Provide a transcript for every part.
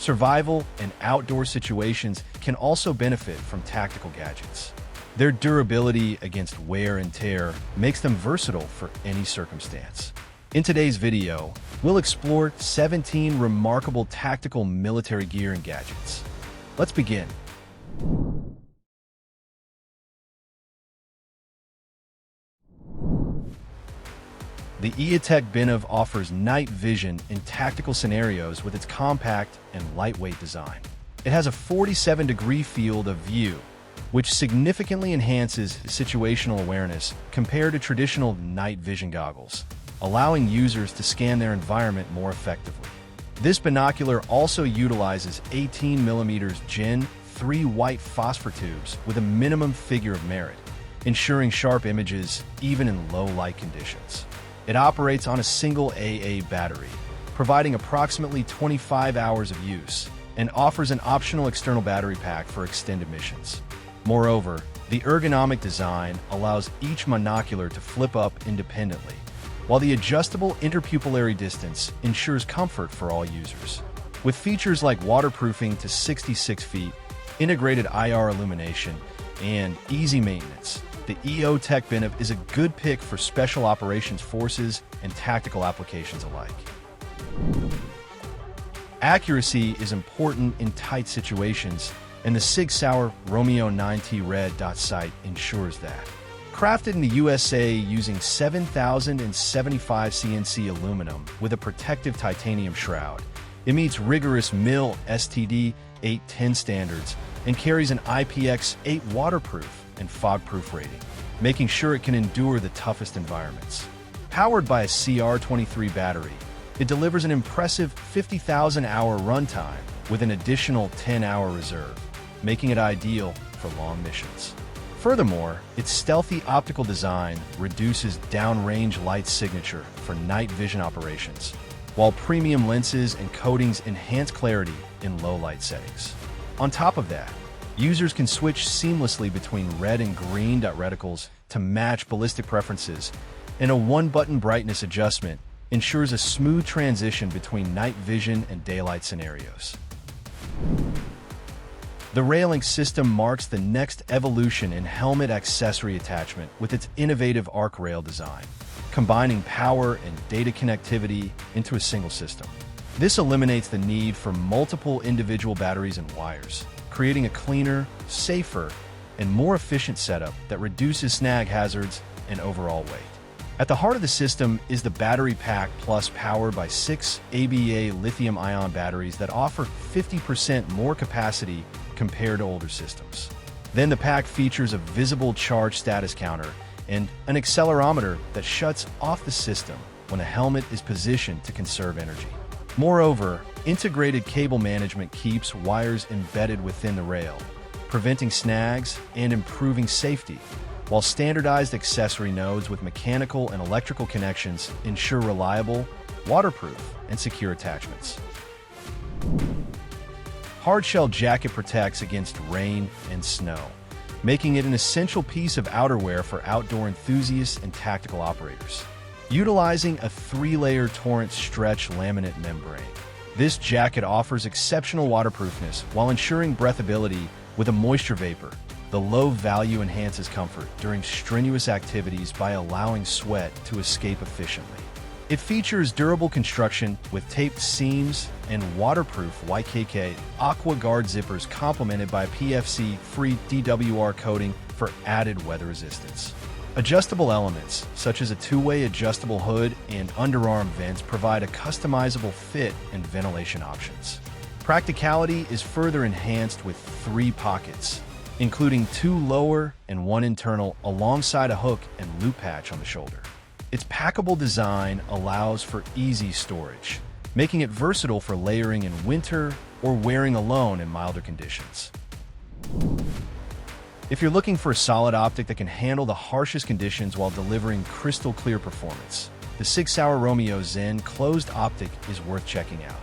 Survival and outdoor situations can also benefit from tactical gadgets. Their durability against wear and tear makes them versatile for any circumstance. In today's video, we'll explore 17 remarkable tactical military gear and gadgets. Let's begin. The EOTech Binov offers night vision in tactical scenarios with its compact and lightweight design. It has a 47-degree field of view, which significantly enhances situational awareness compared to traditional night vision goggles, allowing users to scan their environment more effectively. This binocular also utilizes 18mm Gen 3 white phosphor tubes with a minimum figure of merit, ensuring sharp images even in low light conditions. It operates on a single AA battery, providing approximately 25 hours of use, and offers an optional external battery pack for extended missions. Moreover, the ergonomic design allows each monocular to flip up independently, while the adjustable interpupillary distance ensures comfort for all users. With features like waterproofing to 66 feet, integrated IR illumination, and easy maintenance, the EOTech Binov is a good pick for special operations forces and tactical applications alike. Accuracy is important in tight situations, and the Sig Sauer Romeo 9T Red Dot sight ensures that. Crafted in the USA using 7075 CNC aluminum with a protective titanium shroud, it meets rigorous MIL STD 810 standards and carries an IPX8 waterproof and fog-proof rating, making sure it can endure the toughest environments. Powered by a CR23 battery, it delivers an impressive 50,000-hour runtime with an additional 10-hour reserve, making it ideal for long missions. Furthermore, its stealthy optical design reduces downrange light signature for night vision operations, while premium lenses and coatings enhance clarity in low light settings. On top of that, users can switch seamlessly between red and green dot reticles to match ballistic preferences, and a one-button brightness adjustment ensures a smooth transition between night vision and daylight scenarios. The railing system marks the next evolution in helmet accessory attachment with its innovative arc rail design, combining power and data connectivity into a single system. This eliminates the need for multiple individual batteries and wires, creating a cleaner, safer, and more efficient setup that reduces snag hazards and overall weight. At the heart of the system is the Battery Pack Plus, powered by 6 ABA lithium-ion batteries that offer 50% more capacity compared to older systems. Then the pack features a visible charge status counter and an accelerometer that shuts off the system when a helmet is positioned to conserve energy. Moreover, integrated cable management keeps wires embedded within the rail, preventing snags and improving safety, while standardized accessory nodes with mechanical and electrical connections ensure reliable, waterproof, and secure attachments. Hardshell jacket protects against rain and snow, making it an essential piece of outerwear for outdoor enthusiasts and tactical operators. Utilizing a 3-layer Torrent stretch laminate membrane, this jacket offers exceptional waterproofness while ensuring breathability with a moisture vapor. The low value enhances comfort during strenuous activities by allowing sweat to escape efficiently. It features durable construction with taped seams and waterproof YKK Aqua Guard zippers complemented by PFC-free DWR coating for added weather resistance. Adjustable elements, such as a 2-way adjustable hood and underarm vents, provide a customizable fit and ventilation options. Practicality is further enhanced with 3 pockets, including 2 lower and 1 internal, alongside a hook and loop patch on the shoulder. Its packable design allows for easy storage, making it versatile for layering in winter or wearing alone in milder conditions. If you're looking for a solid optic that can handle the harshest conditions while delivering crystal clear performance, the Sig Sauer Romeo Zen closed optic is worth checking out.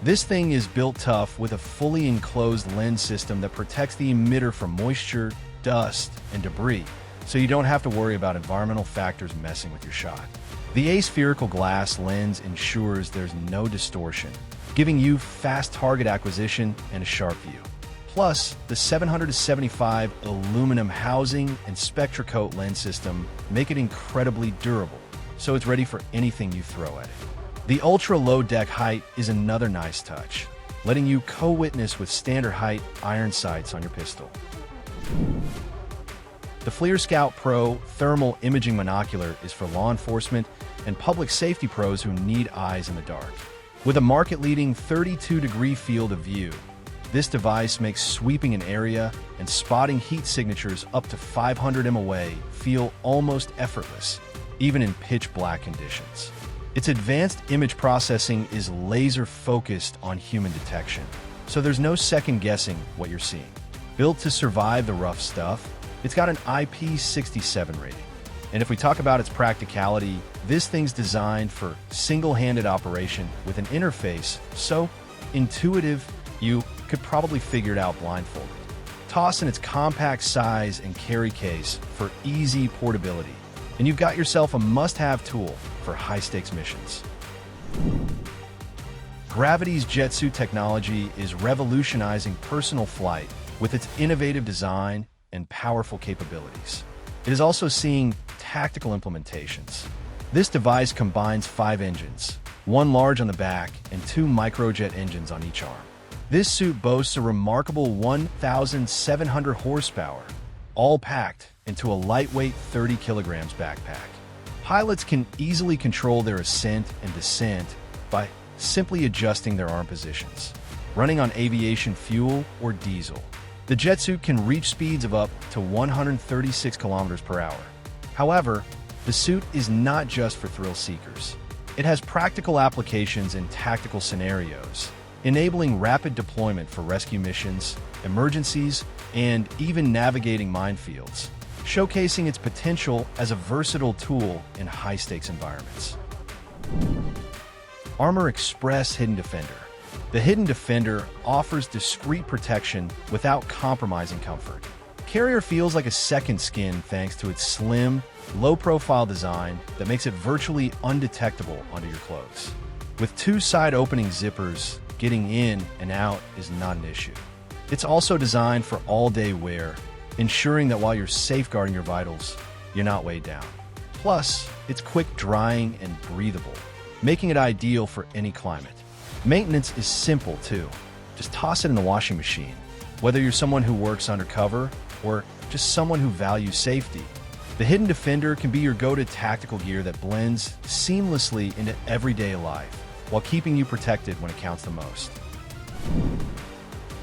This thing is built tough with a fully enclosed lens system that protects the emitter from moisture, dust, and debris, so you don't have to worry about environmental factors messing with your shot. The aspherical glass lens ensures there's no distortion, giving you fast target acquisition and a sharp view. Plus, the 775 aluminum housing and SpectraCoat lens system make it incredibly durable, so it's ready for anything you throw at it. The ultra-low deck height is another nice touch, letting you co-witness with standard height iron sights on your pistol. The FLIR Scout Pro thermal imaging monocular is for law enforcement and public safety pros who need eyes in the dark. With a market-leading 32-degree field of view, this device makes sweeping an area and spotting heat signatures up to 500 m away feel almost effortless, even in pitch-black conditions. Its advanced image processing is laser-focused on human detection, so there's no second-guessing what you're seeing. Built to survive the rough stuff, it's got an IP67 rating. And if we talk about its practicality, this thing's designed for single-handed operation with an interface so intuitive you could probably figure it out blindfolded. Toss in its compact size and carry case for easy portability, and you've got yourself a must-have tool for high-stakes missions. Gravity's Jetuit technology is revolutionizing personal flight with its innovative design and powerful capabilities. It is also seeing tactical implementations. This device combines 5 engines, 1 large on the back and 2 microjet engines on each arm. This suit boasts a remarkable 1,700 horsepower, all packed into a lightweight 30 kilograms backpack. Pilots can easily control their ascent and descent by simply adjusting their arm positions, running on aviation fuel or diesel. The Jetuit can reach speeds of up to 136 kilometers per hour. However, the suit is not just for thrill seekers. It has practical applications in tactical scenarios, enabling rapid deployment for rescue missions, emergencies, and even navigating minefields, showcasing its potential as a versatile tool in high-stakes environments. Armor Express Hidden Defender. The Hidden Defender offers discreet protection without compromising comfort. Carrier feels like a second skin thanks to its slim, low-profile design that makes it virtually undetectable under your clothes. With 2 side-opening zippers, getting in and out is not an issue. It's also designed for all-day wear, ensuring that while you're safeguarding your vitals, you're not weighed down. Plus, it's quick drying and breathable, making it ideal for any climate. Maintenance is simple, too. Just toss it in the washing machine. Whether you're someone who works undercover or just someone who values safety, the Hidden Defender can be your go-to tactical gear that blends seamlessly into everyday life while keeping you protected when it counts the most.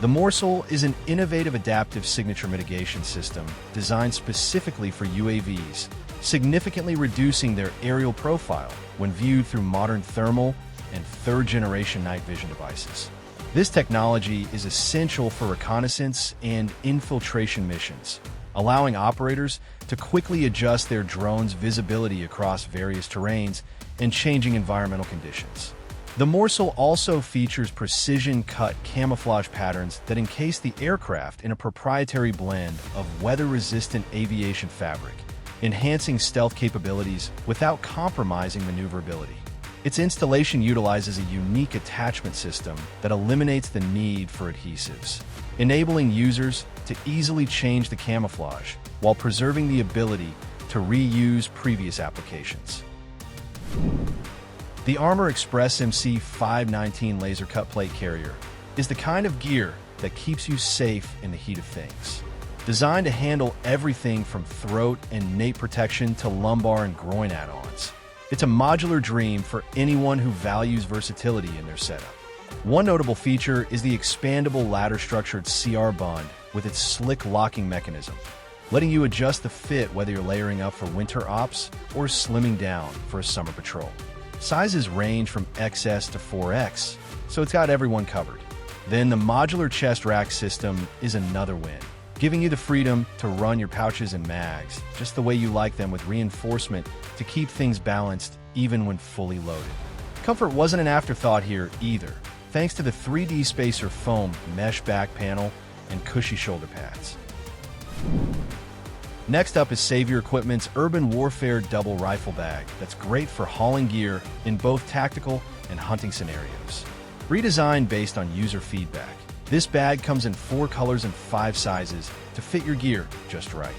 The Morsel is an innovative adaptive signature mitigation system designed specifically for UAVs, significantly reducing their aerial profile when viewed through modern thermal and third-generation night vision devices. This technology is essential for reconnaissance and infiltration missions, allowing operators to quickly adjust their drone's visibility across various terrains and changing environmental conditions. The Morsel also features precision-cut camouflage patterns that encase the aircraft in a proprietary blend of weather-resistant aviation fabric, enhancing stealth capabilities without compromising maneuverability. Its installation utilizes a unique attachment system that eliminates the need for adhesives, enabling users to easily change the camouflage while preserving the ability to reuse previous applications. The Armor Express MC519 laser cut plate carrier is the kind of gear that keeps you safe in the heat of things. Designed to handle everything from throat and nape protection to lumbar and groin add-ons, it's a modular dream for anyone who values versatility in their setup. One notable feature is the expandable ladder-structured CR bund with its slick locking mechanism, letting you adjust the fit whether you're layering up for winter ops or slimming down for a summer patrol. Sizes range from XS to 4X, so it's got everyone covered. Then the modular chest rack system is another win, giving you the freedom to run your pouches and mags just the way you like them with reinforcement to keep things balanced even when fully loaded. Comfort wasn't an afterthought here either, thanks to the 3D spacer foam mesh back panel and cushy shoulder pads. Next up is Savior Equipment's Urban Warfare Double Rifle Bag that's great for hauling gear in both tactical and hunting scenarios. Redesigned based on user feedback, this bag comes in 4 colors and 5 sizes to fit your gear just right.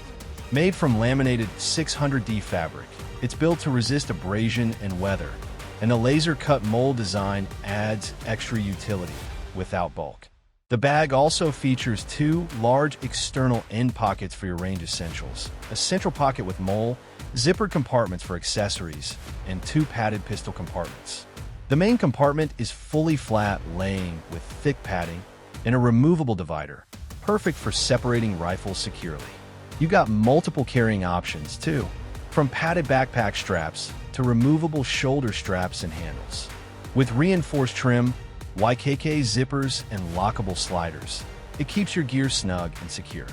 Made from laminated 600D fabric, it's built to resist abrasion and weather, and the laser-cut mold design adds extra utility without bulk. The bag also features 2 large external end pockets for your range essentials, a central pocket with mole, zippered compartments for accessories, and 2 padded pistol compartments. The main compartment is fully flat laying with thick padding and a removable divider, perfect for separating rifles securely. You got multiple carrying options too, from padded backpack straps to removable shoulder straps and handles. With reinforced trim, YKK zippers, and lockable sliders, it keeps your gear snug and secure.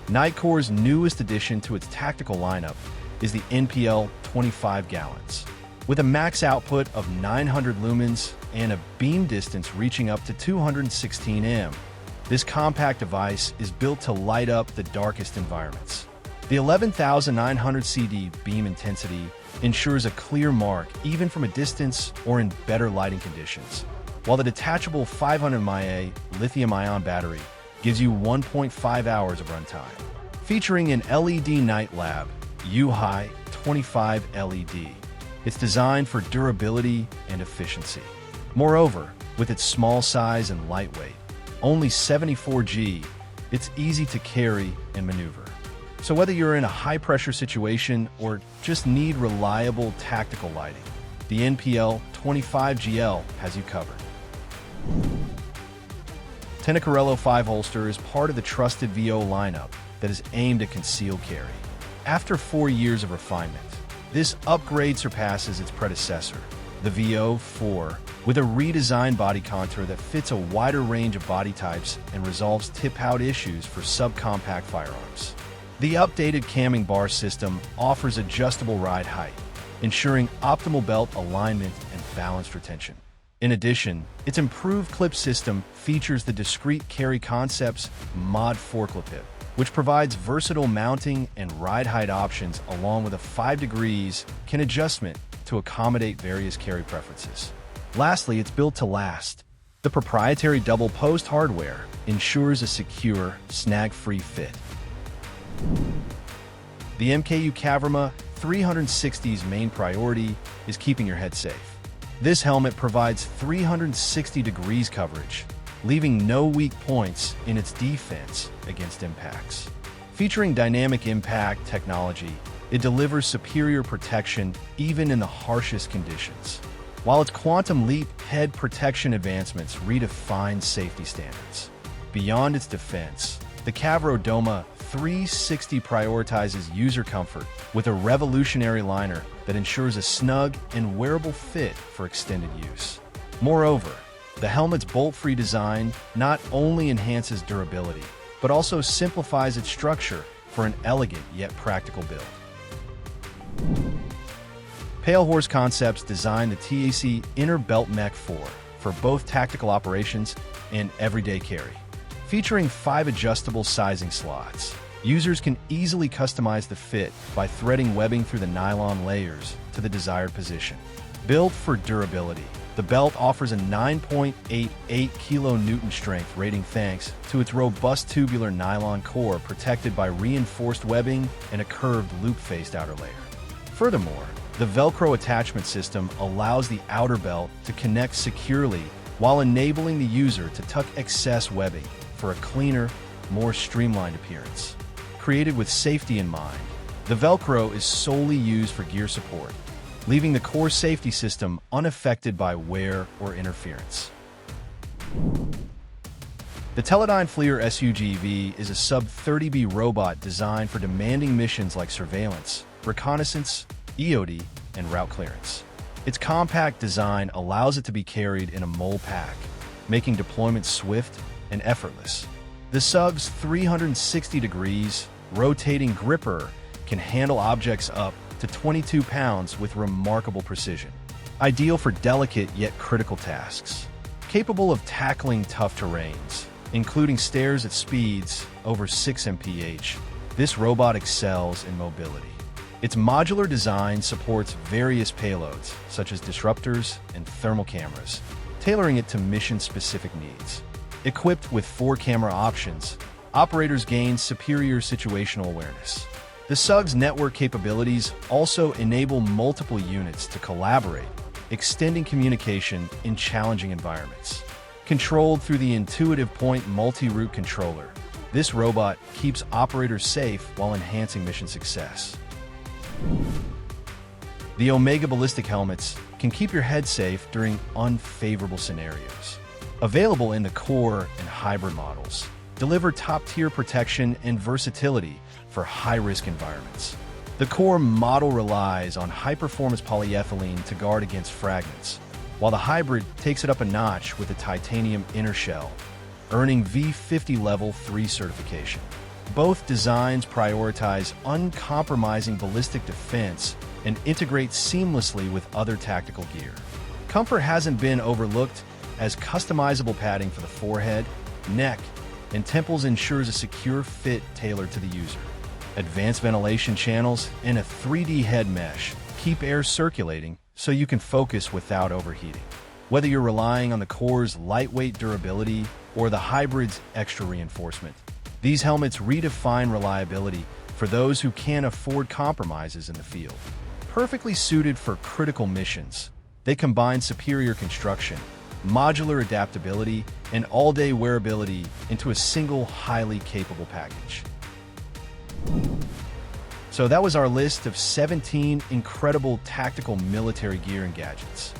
Nitecore's newest addition to its tactical lineup is the NPL25GL. With a max output of 900 lumens and a beam distance reaching up to 216 m, this compact device is built to light up the darkest environments. The 11,900 CD beam intensity ensures a clear mark even from a distance or in better lighting conditions, while the detachable 500 mAh lithium-ion battery gives you 1.5 hours of runtime. Featuring an LED night lab, U-High 25 LED, it's designed for durability and efficiency. Moreover, with its small size and lightweight, only 74 G, it's easy to carry and maneuver. So whether you're in a high-pressure situation or just need reliable tactical lighting, the NPL25GL has you covered. Tenacelloo 5 holster is part of the trusted VO lineup that is aimed at concealed carry. After 4 years of refinement, this upgrade surpasses its predecessor, the VO4, with a redesigned body contour that fits a wider range of body types and resolves tip-out issues for subcompact firearms. The updated camming bar system offers adjustable ride height, ensuring optimal belt alignment and balanced retention. In addition, its improved clip system features the discrete carry concepts mod forklift hip, which provides versatile mounting and ride height options along with a 5 degrees can adjustment to accommodate various carry preferences. Lastly, it's built to last. The proprietary double post hardware ensures a secure, snag-free fit. The MKU Cavern 360's main priority is keeping your head safe. This helmet provides 360 degrees coverage, leaving no weak points in its defense against impacts. Featuring dynamic impact technology, it delivers superior protection even in the harshest conditions, while its quantum leap head protection advancements redefine safety standards. Beyond its defense, the Cavern 360 prioritizes user comfort with a revolutionary liner that ensures a snug and wearable fit for extended use. Moreover, the helmet's bolt-free design not only enhances durability, but also simplifies its structure for an elegant yet practical build. Pale Horse Concepts designed the TAC Inner Belt Mech 4 for both tactical operations and everyday carry. Featuring 5 adjustable sizing slots, users can easily customize the fit by threading webbing through the nylon layers to the desired position. Built for durability, the belt offers a 9.88 kN strength rating thanks to its robust tubular nylon core protected by reinforced webbing and a curved loop-faced outer layer. Furthermore, the Velcro attachment system allows the outer belt to connect securely while enabling the user to tuck excess webbing for a cleaner, more streamlined appearance. Created with safety in mind, the Velcro is solely used for gear support, leaving the core safety system unaffected by wear or interference. The Teladine FLIR SUGV is a sub-30B robot designed for demanding missions like surveillance, reconnaissance, EOD, and route clearance. Its compact design allows it to be carried in a mole pack, making deployment swift and effortless. The SUGV's 360 degrees rotating gripper can handle objects up to 22 pounds with remarkable precision. Ideal for delicate yet critical tasks. Capable of tackling tough terrains, including stairs at speeds over 6 mph, this robot excels in mobility. Its modular design supports various payloads, such as disruptors and thermal cameras, tailoring it to mission-specific needs. Equipped with 4 camera options, operators gain superior situational awareness. The SUG's network capabilities also enable multiple units to collaborate, extending communication in challenging environments. Controlled through the intuitive point multi-route controller, this robot keeps operators safe while enhancing mission success. The Omega Ballistic helmets can keep your head safe during unfavorable scenarios. Available in the core and hybrid models, deliver top-tier protection and versatility for high-risk environments. The core model relies on high-performance polyethylene to guard against fragments, while the hybrid takes it up a notch with a titanium inner shell, earning V50 Level 3 certification. Both designs prioritize uncompromising ballistic defense and integrate seamlessly with other tactical gear. Comfort hasn't been overlooked, as customizable padding for the forehead, neck, and temples ensures a secure fit tailored to the user. Advanced ventilation channels and a 3D head mesh keep air circulating so you can focus without overheating. Whether you're relying on the core's lightweight durability or the hybrid's extra reinforcement, these helmets redefine reliability for those who can't afford compromises in the field. Perfectly suited for critical missions, they combine superior construction, modular adaptability, and all-day wearability into a single highly capable package. So that was our list of 17 incredible tactical military gear and gadgets.